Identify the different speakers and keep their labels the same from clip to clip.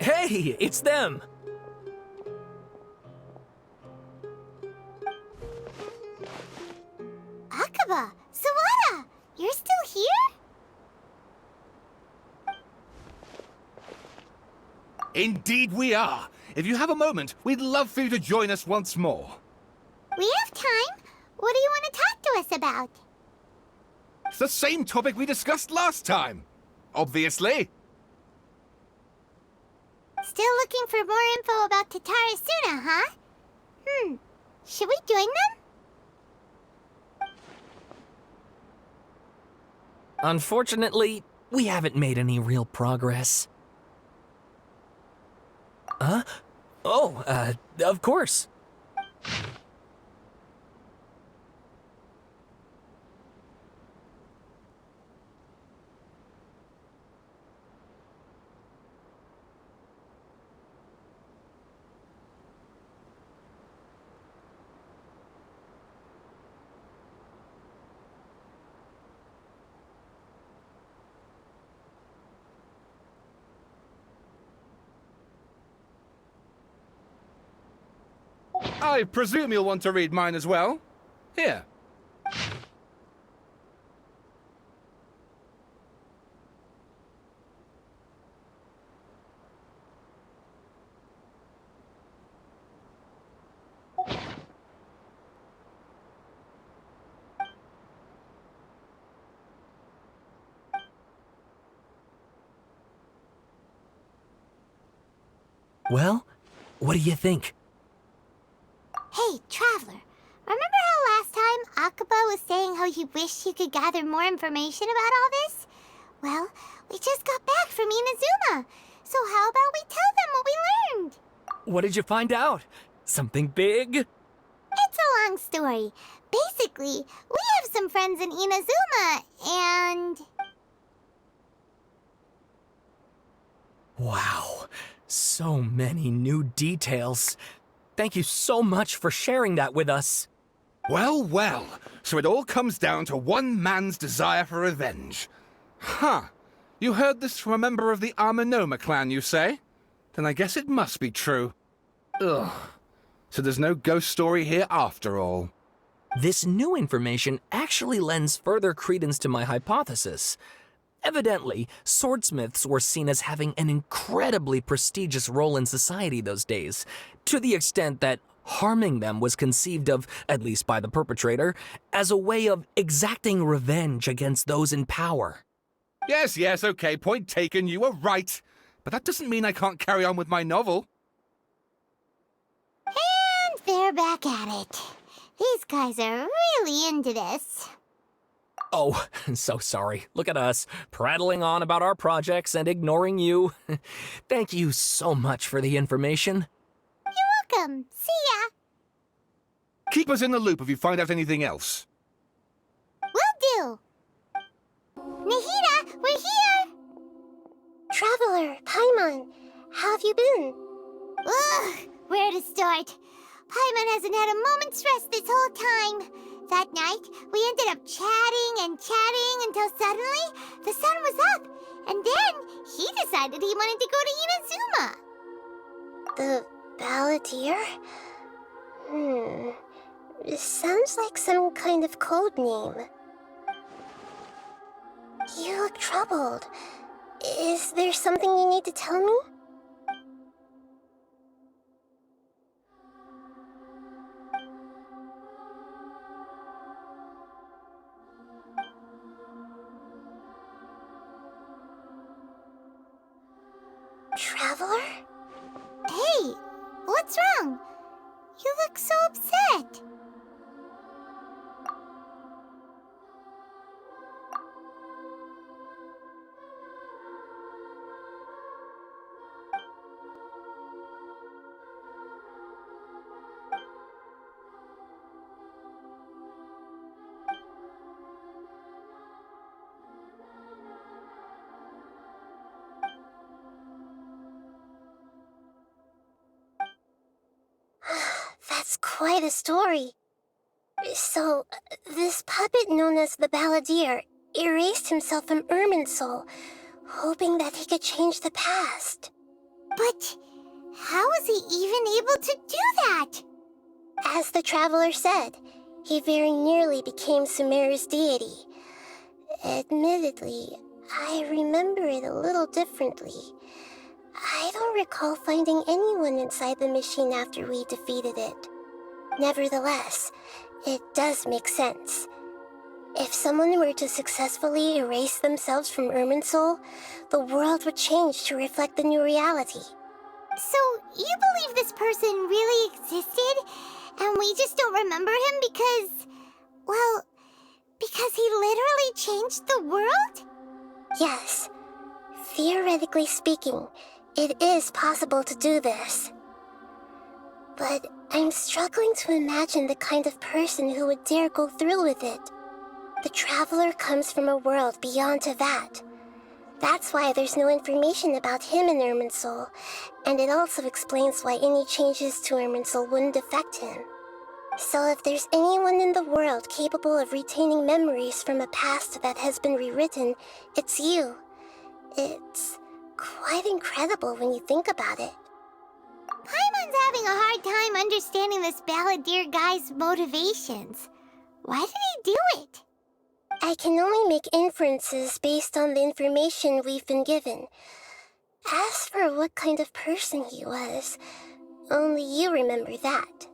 Speaker 1: Hey, it's them!
Speaker 2: Akaba, Sawada, you're still here?
Speaker 3: Indeed we are. If you have a moment, we'd love for you to join us once more.
Speaker 2: We have time. What do you want to talk to us about?
Speaker 3: It's the same topic we discussed last time. Obviously.
Speaker 2: Still looking for more info about Tatarasuna, huh? Should we join them?
Speaker 1: Unfortunately, we haven't made any real progress. Huh? Oh, of course.
Speaker 3: I presume you'll want to read mine as well. Here.
Speaker 1: Well, what do you think?
Speaker 2: Hey, Traveler. Remember how last time Akaba was saying how he wished he could gather more information about all this? Well, we just got back from Inazuma. So how about we tell them what we learned?
Speaker 1: What did you find out? Something big?
Speaker 2: It's a long story. Basically, we have some friends in Inazuma, and...
Speaker 1: Wow, so many new details. Thank you so much for sharing that with us.
Speaker 3: Well, well. So it all comes down to one man's desire for revenge. Huh. You heard this from a member of the Amanoma clan, you say? Then I guess it must be true. Ugh. So there's no ghost story here after all.
Speaker 1: This new information actually lends further credence to my hypothesis. Evidently, swordsmiths were seen as having an incredibly prestigious role in society those days, to the extent that harming them was conceived of, at least by the perpetrator, as a way of exacting revenge against those in power.
Speaker 3: Yes, okay, point taken, you were right. But that doesn't mean I can't carry on with my novel.
Speaker 2: And they're back at it. These guys are really into this.
Speaker 1: Oh, so sorry. Look at us, prattling on about our projects and ignoring you. Thank you so much for the information.
Speaker 2: You're welcome. See ya.
Speaker 3: Keep us in the loop if you find out anything else.
Speaker 2: Will do. Nahida, we're here. Traveler, Paimon, how have you been? Ugh, where to start? Paimon hasn't had a moment's rest this whole time. That night, we ended up chatting and chatting until suddenly the sun was up. And then he decided he wanted to go to Inazuma. The Balladeer? It sounds like some kind of code name. You look troubled. Is there something you need to tell me? Traveler? Hey, what's wrong? You look so upset. That's quite a story. So, this puppet known as the Balladeer erased himself from Irminsul, hoping that he could change the past. But how was he even able to do that? As the traveler said, he very nearly became Sumeru's deity. Admittedly, I remember it a little differently. I don't recall finding anyone inside the machine after we defeated it. Nevertheless, it does make sense. If someone were to successfully erase themselves from Irminsul, the world would change to reflect the new reality. So, you believe this person really existed, and we just don't remember him because... well, because he literally changed the world? Yes. Theoretically speaking, it is possible to do this. But I'm struggling to imagine the kind of person who would dare go through with it. The traveler comes from a world beyond Tevat. That's why there's no information about him in Irminsul, and it also explains why any changes to Irminsul wouldn't affect him. So if there's anyone in the world capable of retaining memories from a past that has been rewritten, it's you. It's quite incredible when you think about it. Paimon's having a hard time understanding this Balladeer guy's motivations. Why did he do it? I can only make inferences based on the information we've been given. As for what kind of person he was, only you remember that.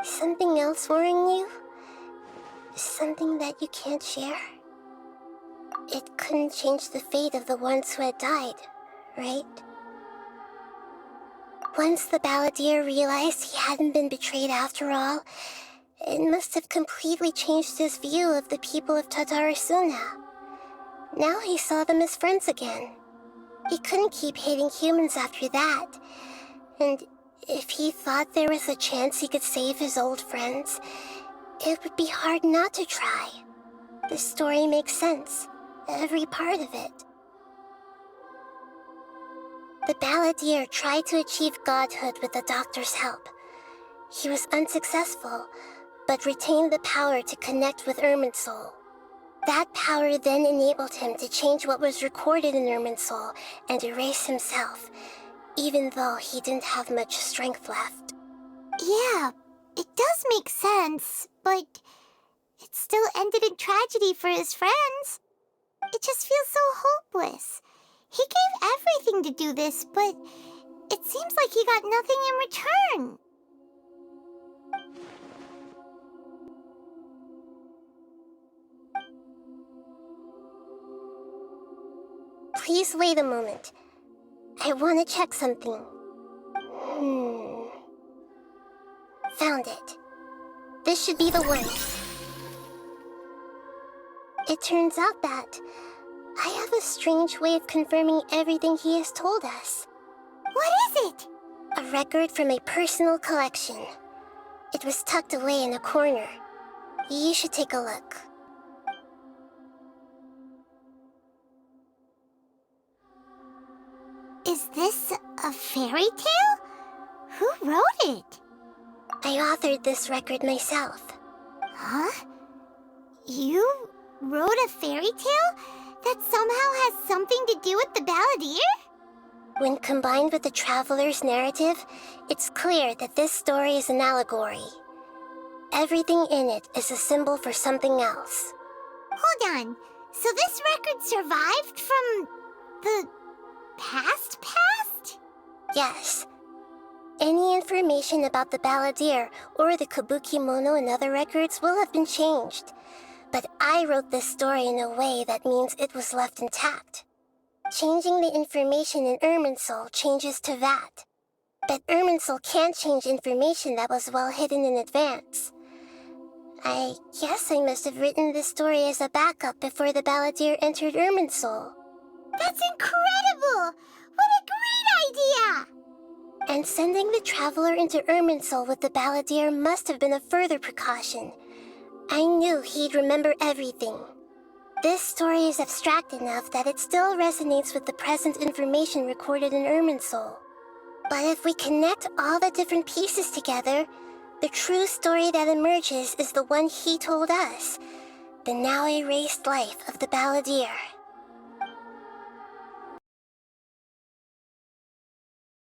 Speaker 2: Something else worrying you? Something that you can't share? It couldn't change the fate of the ones who had died, right? Once the Balladeer realized he hadn't been betrayed after all, it must have completely changed his view of the people of Tatarasuna. Now he saw them as friends again. He couldn't keep hating humans after that, and if he thought there was a chance he could save his old friends, it would be hard not to try. The story makes sense, every part of it. The Balladeer tried to achieve godhood with the doctor's help. He was unsuccessful, but retained the power to connect with Irminsul. That power then enabled him to change what was recorded in Irminsul and erase himself, even though he didn't have much strength left. Yeah, it does make sense, but it still ended in tragedy for his friends. It just feels so hopeless. He gave everything to do this, but it seems like he got nothing in return. Please wait a moment. I want to check something. Found it. This should be the one. It turns out that I have a strange way of confirming everything he has told us. What is it? A record from a personal collection. It was tucked away in a corner. You should take a look. Is this a fairy tale? Who wrote it? I authored this record myself. Huh? You wrote a fairy tale that somehow has something to do with the Balladeer? When combined with the Traveler's narrative, it's clear that this story is an allegory. Everything in it is a symbol for something else. Hold on. So this record survived from the past? Yes. Any information about the Balladeer or the Kabuki Mono and other records will have been changed. But I wrote this story in a way that means it was left intact. Changing the information in Irminsul changes to that. But Irminsul can't change information that was well hidden in advance. I guess I must have written this story as a backup before the Balladeer entered Irminsul. That's incredible! What a great idea! And sending the Traveler into Irminsul with the Balladeer must have been a further precaution. I knew he'd remember everything. This story is abstract enough that it still resonates with the present information recorded in Irminsul. But if we connect all the different pieces together, the true story that emerges is the one he told us, the now erased life of the Balladeer.